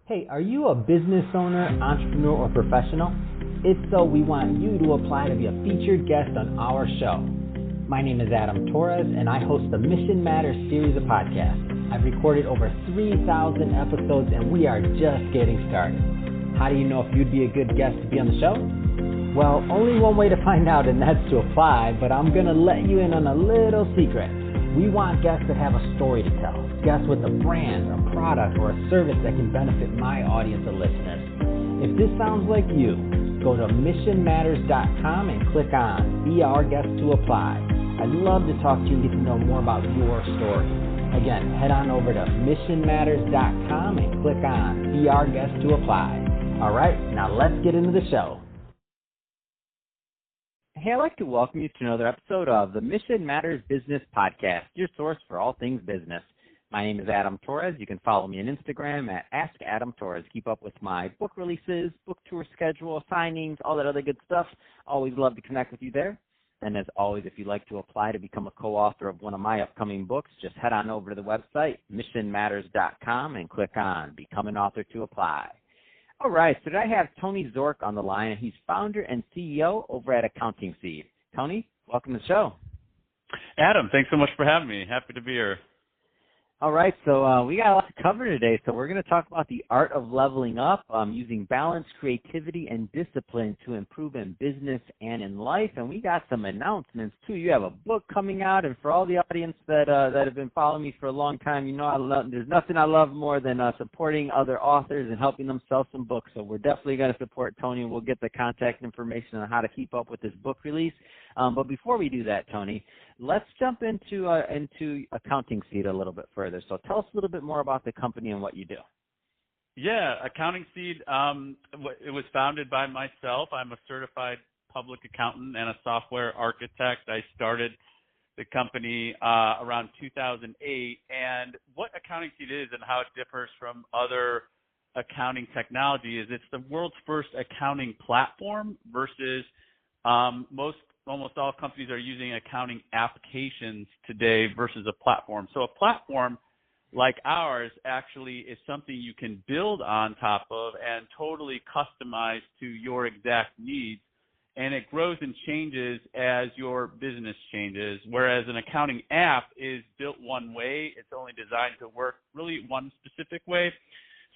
Hey, are you a business owner, entrepreneur, or professional? If so, we want you to apply to be a featured guest on our show. My name is Adam Torres, and I host the Mission Matters series of podcasts. I've recorded over 3,000 episodes, and we are just getting started. How do you know if you'd be a good guest to be on the show? Well, only one way to find out, and that's to apply, but I'm going to let you in on a little secret. We want guests that have a story to tell, guests with a brand, a product, or a service that can benefit my audience of listeners. If this sounds like you, go to missionmatters.com and click on Be Our Guest to apply. I'd love to talk to you and get to know more about your story. Again, head on over to missionmatters.com and click on Be Our Guest to apply. All right, now let's get into the show. Hey, I'd like to welcome you to another episode of the Mission Matters Business Podcast, your source for all things business. My name is Adam Torres. You can follow me on Instagram at AskAdamTorres. Keep up with my book releases, book tour schedule, signings, all that other good stuff. Always love to connect with you there. And as always, if you'd like to apply to become a co-author of one of my upcoming books, just head on over to the website, missionmatters.com, and click on Become an Author to apply. All right, so today I have Tony Zorc on the line, and he's founder and CEO over at Accounting Seed. Tony, welcome to the show. Adam, thanks so much for having me. Happy to be here. All right, so we got a lot to cover today. So we're going to talk about the art of leveling up, using balance, creativity, and discipline to improve in business and in life. And we got some announcements, too. You have a book coming out, and for all the audience that have been following me for a long time, you know there's nothing I love more than supporting other authors and helping them sell some books. So we're definitely going to support Tony, and we'll get the contact information on how to keep up with this book release. But before we do that, Tony, let's jump into Accounting Seed a little bit further. So tell us a little bit more about the company and what you do. Yeah, Accounting Seed, it was founded by myself. I'm a certified public accountant and a software architect. I started the company around 2008. And what Accounting Seed is and how it differs from other accounting technology is it's the world's first accounting platform versus almost all companies are using accounting applications today versus a platform. So a platform like ours actually is something you can build on top of and totally customize to your exact needs. And it grows and changes as your business changes, whereas an accounting app is built one way. It's only designed to work really one specific way.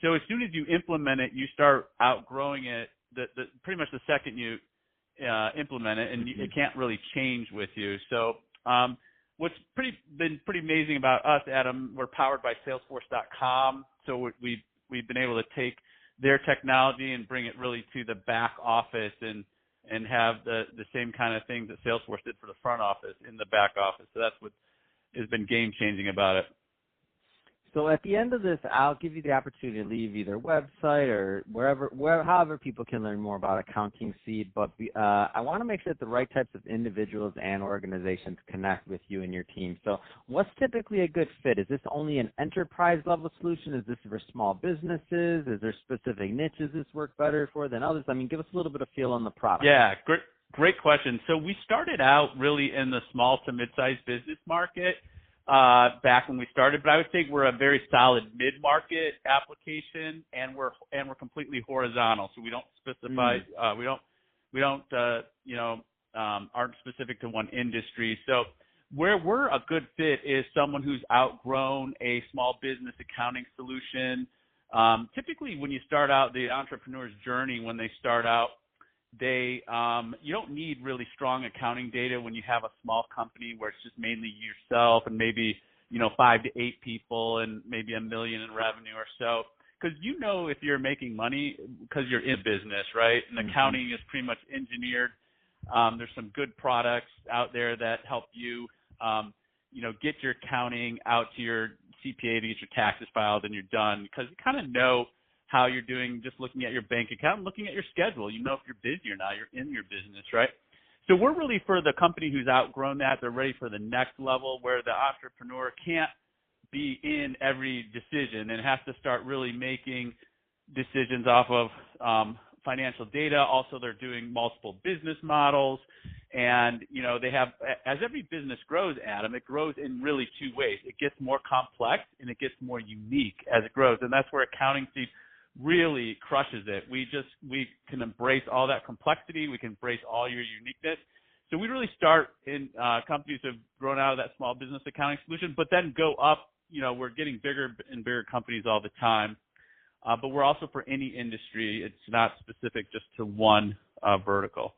So as soon as you implement it, you start outgrowing it pretty much the second you implement it, and it can't really change with you. So what's been pretty amazing about us, Adam, we're powered by Salesforce.com. So we've been able to take their technology and bring it really to the back office and have the same kind of things that Salesforce did for the front office in the back office. So that's what has been game changing about it. So at the end of this, I'll give you the opportunity to leave either website or however people can learn more about Accounting Seed. But I want to make sure that the right types of individuals and organizations connect with you and your team. So what's typically a good fit? Is this only an enterprise level solution? Is this for small businesses? Is there specific niches this work better for than others? I mean, give us a little bit of feel on the product. Yeah, great question. So we started out really in the small to mid-sized business market back when we started, but I would say we're a very solid mid-market application, and we're completely horizontal. So we don't specify, aren't specific to one industry. So where we're a good fit is someone who's outgrown a small business accounting solution. Typically, when you start out the entrepreneur's journey, when they start out, you don't need really strong accounting data when you have a small company where it's just mainly yourself and maybe 5 to 8 people and maybe $1 million in revenue or so, because if you're making money because you're in business, right? And accounting is pretty much engineered. There's some good products out there that help you get your accounting out to your CPA to get your taxes filed, and you're done, because you kind of know how you're doing just looking at your bank account and looking at your schedule. You know if you're busy or not. You're in your business, right? So we're really for the company who's outgrown that. They're ready for the next level where the entrepreneur can't be in every decision and has to start really making decisions off of financial data. Also, they're doing multiple business models. And, they have, as every business grows, Adam, it grows in really two ways. It gets more complex and it gets more unique as it grows. And that's where Accounting Seed really crushes it. We can embrace all that complexity. We can embrace all your uniqueness. So we really start in companies that have grown out of that small business accounting solution, but then go up. We're getting bigger and bigger companies all the time. But we're also for any industry. It's not specific just to one vertical.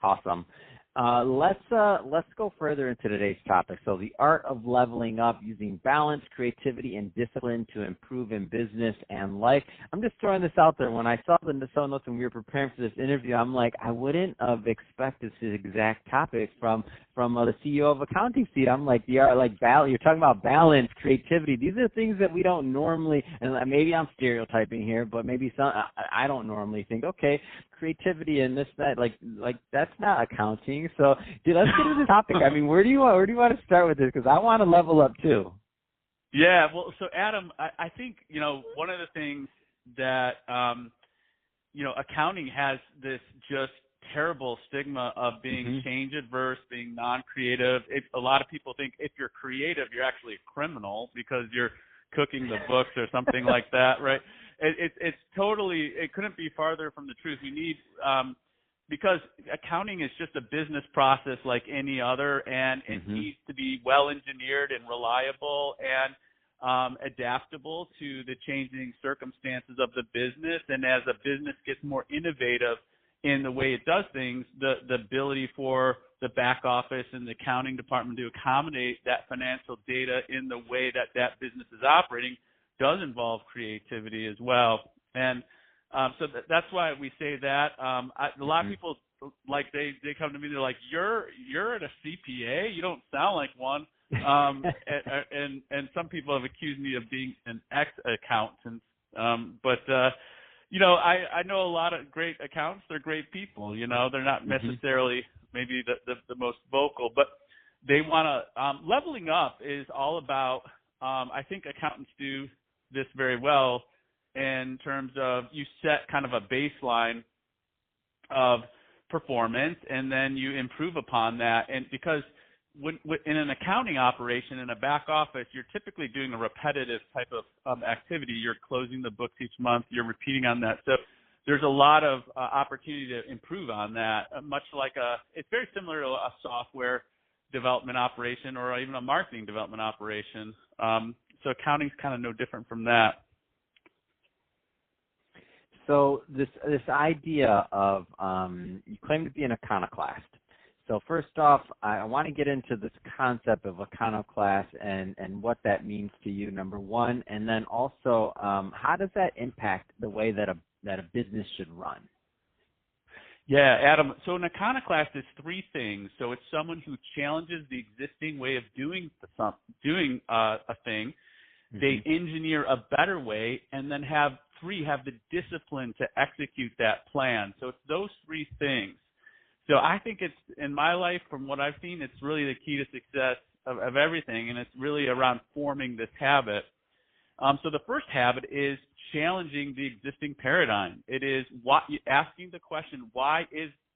Awesome. Let's go further into today's topic. So the art of leveling up using balance, creativity, and discipline to improve in business and life. I'm just throwing this out there. When I saw the show notes when we were preparing for this interview, I'm like, I wouldn't have expected this exact topic from the CEO of Accounting Seed. I'm like, the art, like balance. You're talking about balance, creativity. These are things that we don't normally. And maybe I'm stereotyping here, but maybe I don't normally think. Okay, creativity and this, that, like that's not accounting. So, dude, let's get into the topic. I mean, where do you want to start with this? Because I want to level up too. Yeah, well, so Adam, I think one of the things that accounting has this just terrible stigma of being change adverse, being non-creative. A lot of people think if you're creative, you're actually a criminal because you're cooking the books or something like that, right? It's totally, it couldn't be farther from the truth. We need, because accounting is just a business process like any other, and it needs to be well engineered and reliable and adaptable to the changing circumstances of the business. And as a business gets more innovative in the way it does things, the ability for the back office and the accounting department to accommodate that financial data in the way that business is operating does involve creativity as well. And so that's why we say that. A lot of people, like, they come to me, they're like, you're at a CPA? You don't sound like one. And some people have accused me of being an ex-accountant. But I know a lot of great accountants. They're great people. They're not necessarily maybe the most vocal, but they want to. Leveling up is all about. I think accountants do this very well in terms of you set kind of a baseline of performance, and then you improve upon that. And because when in an accounting operation in a back office, you're typically doing a repetitive type of activity. You're closing the books each month. You're repeating on that. So there's a lot of opportunity to improve on that. Much like it's very similar to a software development operation or even a marketing development operation. So accounting's kind of no different from that. So this idea of you claim to be an iconoclast. So first off, I want to get into this concept of iconoclast and what that means to you, number one, and then also how does that impact the way that a business should run? Yeah, Adam. So an iconoclast is three things. So it's someone who challenges the existing way of doing a thing. They engineer a better way, and then have the discipline to execute that plan. So it's those three things. So I think it's, in my life, from what I've seen, it's really the key to success of everything, and it's really around forming this habit. So the first habit is challenging the existing paradigm. It is asking the question, why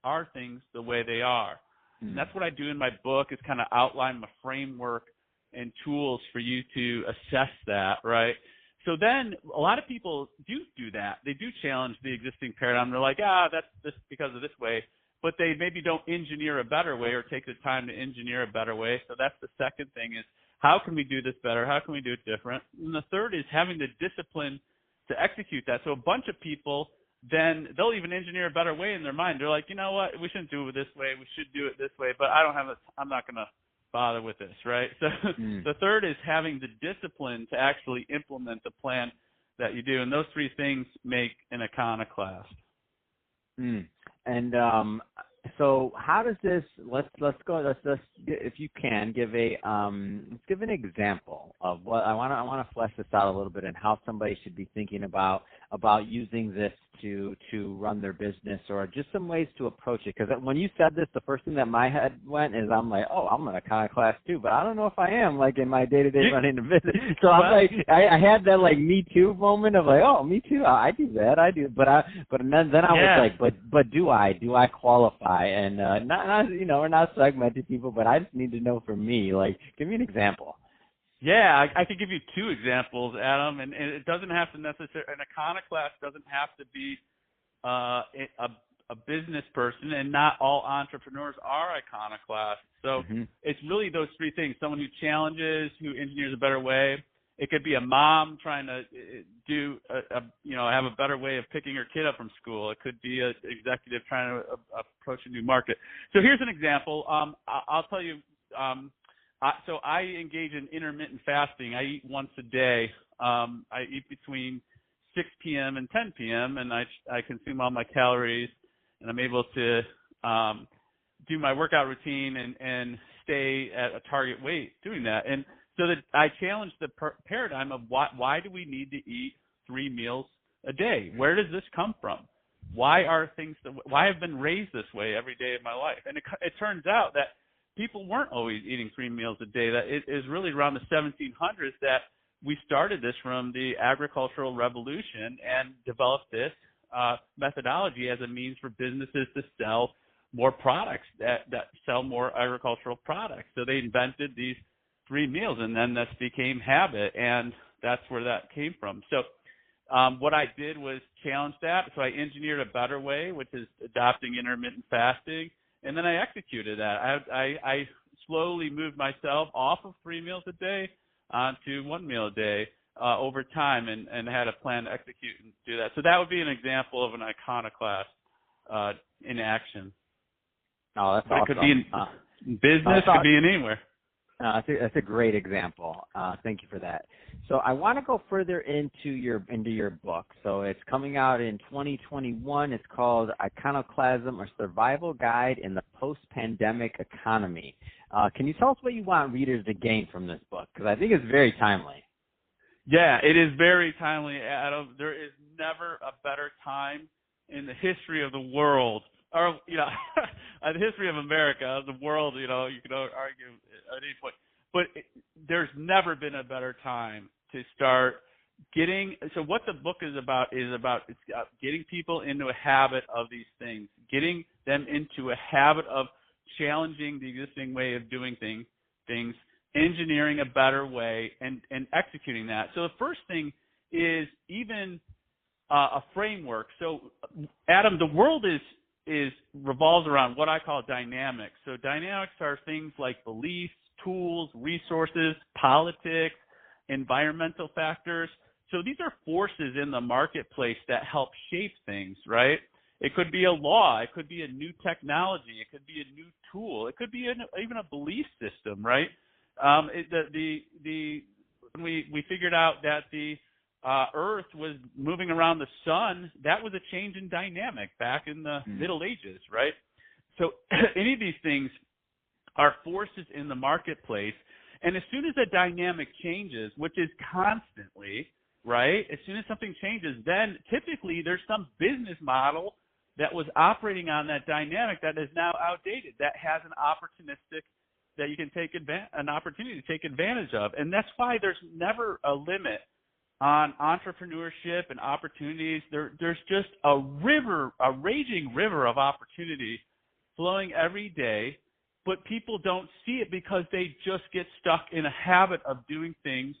are things the way they are? And that's what I do in my book, is kind of outline my framework and tools for you to assess that, right? So then a lot of people do that. They do challenge the existing paradigm. They're like, that's this because of this way. But they maybe don't engineer a better way or take the time to engineer a better way. So that's the second thing, is how can we do this better? How can we do it different? And the third is having the discipline to execute that. So a bunch of people, then they'll even engineer a better way in their mind. They're like, you know what, we shouldn't do it this way. We should do it this way, but I'm not going to bother with this, right? So the third is having the discipline to actually implement the plan that you do. And those three things make an iconoclast. And so how does this? Let's if you can give let's give an example of what I want to flesh this out a little bit, and how somebody should be thinking about using this to run their business, or just some ways to approach it. Because when you said this, the first thing that my head went is, I'm like, oh, I'm an iconoclast too, but I don't know if I am, like, in my day-to-day running the business. So I'm like, I had that like Me Too moment of like, oh, me too, I do that, but then I was like, but do I qualify? And not we're not segmenting people, but I just need to know for me. Like, give me an example. Yeah, I could give you two examples, Adam, and it doesn't have to necessarily, an iconoclast doesn't have to be a business person, and not all entrepreneurs are iconoclasts. So Mm-hmm. it's really those three things: someone who challenges, who engineers a better way. It could be a mom trying to have a better way of picking her kid up from school. It could be an executive trying to approach a new market. So here's an example. I'll tell you. So I engage in intermittent fasting. I eat once a day. I eat between 6 p.m. and 10 p.m. and I consume all my calories, and I'm able to do my workout routine and stay at a target weight doing that. And so that I challenge the paradigm of why do we need to eat 3 meals a day? Where does this come from? Why I've been raised this way every day of my life? And it turns out that people weren't always eating 3 meals a day. That it is really around the 1700s that we started this from the agricultural revolution and developed this methodology as a means for businesses to sell more products that sell more agricultural products. So they invented these 3 meals, and then this became habit, and that's where that came from. So what I did was challenge that. So I engineered a better way, which is adopting intermittent fasting, and then I executed that. I slowly moved myself off of 3 meals a day onto 1 meal a day over time, and had a plan to execute and do that. So that would be an example of an iconoclast in action. Oh, that's but awesome. It could be in business, could be in anywhere. That's a great example. Thank you for that. So I want to go further into your book. So it's coming out in 2021. It's called Iconoclasm: A Survival Guide in the Post-Pandemic Economy. Can you tell us what you want readers to gain from this book? Because I think it's very timely. Yeah, it is very timely, Adam. There is never a better time in the history of the world, or the history of America, the world. You could argue at any point, but there's never been a better time to start getting. So what the book is about it's getting people into a habit of these things, getting them into a habit of challenging the existing way of doing things, engineering a better way, and executing that. So the first thing is even a framework. So Adam, the world revolves around what I call dynamics. So dynamics are things like beliefs, tools, resources, politics, environmental factors. So these are forces in the marketplace that help shape things, right? It could be a law. It could be a new technology. It could be a new tool. It could be even a belief system, right? When we figured out that the Earth was moving around the sun, that was a change in dynamic back in the Middle Ages, right? So any of these things are forces in the marketplace, and as soon as a dynamic changes, which is constantly, right? As soon as something changes, then typically there's some business model that was operating on that dynamic that is now outdated, that has an opportunistic, that you can take an opportunity to take advantage of. And that's why there's never a limit on entrepreneurship and opportunities. There's just a raging river of opportunity flowing every day, but people don't see it because they just get stuck in a habit of doing things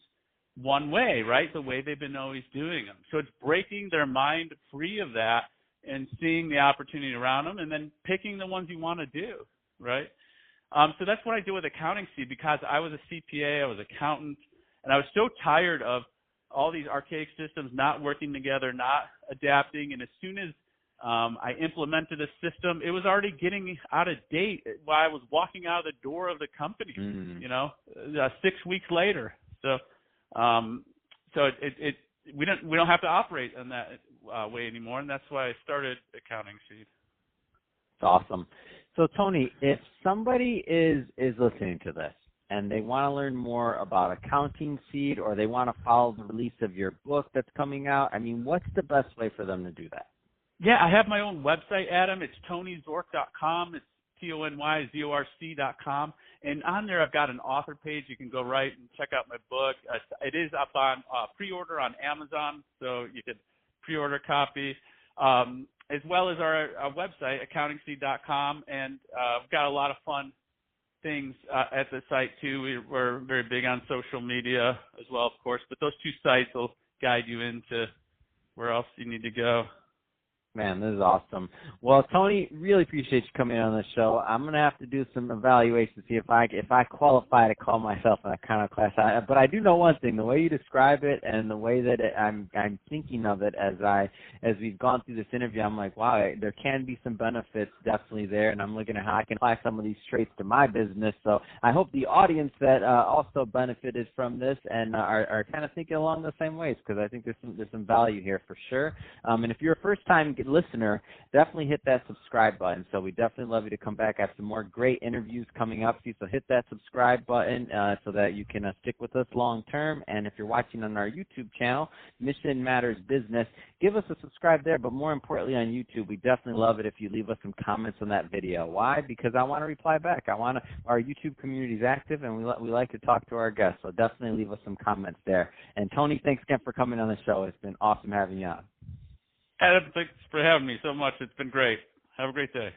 one way, right? The way they've been always doing them. So it's breaking their mind free of that and seeing the opportunity around them, and then picking the ones you want to do, right? So that's what I do with Accounting Seed, because I was a CPA, I was an accountant, and I was so tired of all these archaic systems not working together, not adapting. And as soon as I implemented a system, it was already getting out of date while I was walking out of the door of the company, 6 weeks later. So we don't have to operate in that way anymore, and that's why I started Accounting Seed. It's awesome. So Tony, if somebody is listening to this and they want to learn more about Accounting Seed, or they want to follow the release of your book that's coming out, I mean, what's the best way for them to do that? Yeah, I have my own website, Adam. It's TonyZorc.com. It's TonyZorc.com. And on there, I've got an author page. You can go right and check out my book. It is up on pre-order on Amazon, so you could pre-order a copy, as well as our website, AccountingSeed.com. And I've got a lot of fun things at the site too. We're very big on social media as well, of course, but those 2 sites will guide you into where else you need to go. Man, this is awesome. Well, Tony, really appreciate you coming on the show. I'm gonna have to do some evaluation to see if I qualify to call myself an Iconoclast. But I do know one thing: the way you describe it and the way that I'm thinking of it as we've gone through this interview, I'm like, wow, there can be some benefits definitely there, and I'm looking at how I can apply some of these traits to my business. So I hope the audience that also benefited from this and are kind of thinking along the same ways, because I think there's some value here for sure. And if you're a first-time listener, definitely hit that subscribe button. So we definitely love you to come back. I have some more great interviews coming up. So hit that subscribe button so that you can stick with us long term. And if you're watching on our YouTube channel, Mission Matters Business, give us a subscribe there. But more importantly, on YouTube, we definitely love it if you leave us some comments on that video. Why? Because I want to reply back. Our YouTube community is active, and we like to talk to our guests. So definitely leave us some comments there. And Tony, thanks again for coming on the show. It's been awesome having you on. Adam, thanks for having me so much. It's been great. Have a great day.